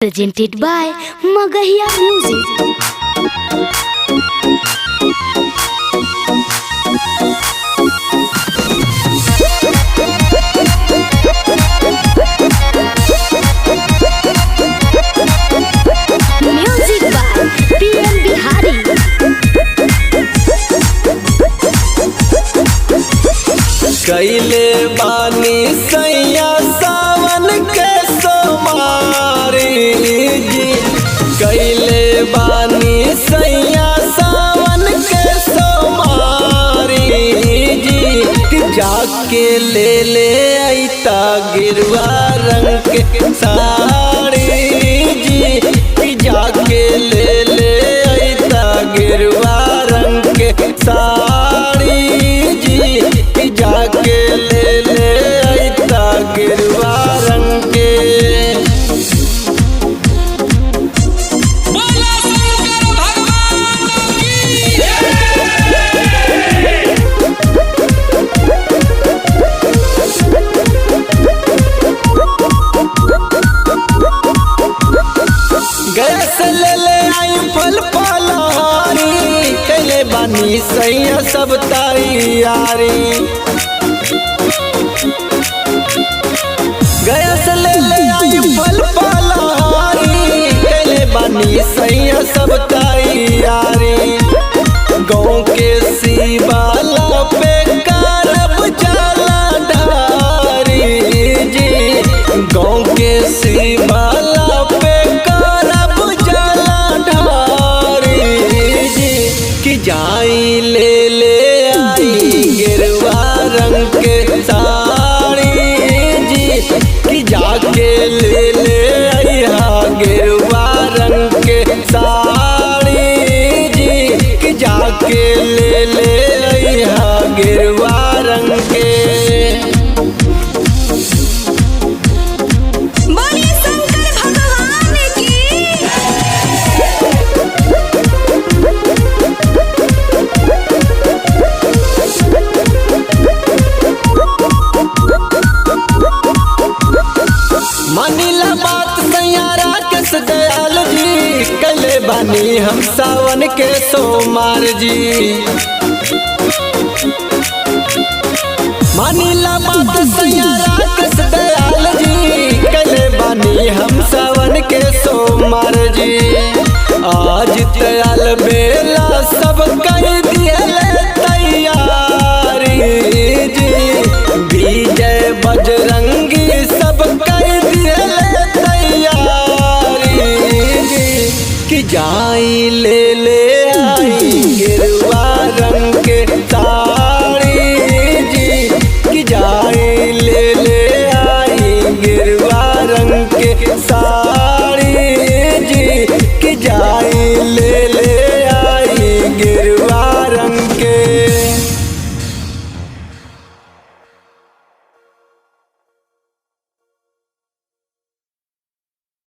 Presented by Magahiya Music. Music by PM Bihari. कैले बानी सैया सावन के सोमारी जी, कैले बानी सैया सावन के सोमारी जी, जाके ले ले आईता गिरुआ रंग के साड़ी जी, जाके ले ले आईता गिरुआ रंग के साड़ी जी, जाके ले ले आईता गिरुआ रंग के। बोला शंकर भगवान की गैस ले ले आई फल फलहारी, कैले बानी सैया सब तैयारी। गैस ले ले आई फल फलहारी, कैले बानी सैया सब तैयारी। गाँव के शिवाला पे करब जला ढारी जी, गाँव के शिवाला पे करब जला ढारी जी, कि जाई ले ले आई गिरुआ रंग के साड़ी जी, कि जाके ले ले आई गिरुआ रंग के साड़ी जी, कि जाके ले ले आई गिरुआ रंग के। बोलिए शंकर भगवान की। मानिला बात सैयारा किस दयाल जी, कले बानी हम सावन के सोमार जी। मानिला बात सैयारा किस दयाल जी, कले बानी हम सावन के सोमार जी। आज दयाल बेला सब कर दिए तैयारी जी, विजय बजरंगी सब कर दिए तैयारी जी, कि जाई ले ले आई गिरुआ रंग के साड़ी जी, कि जाई ले ले आई गिरुआ रंग के साड़ी।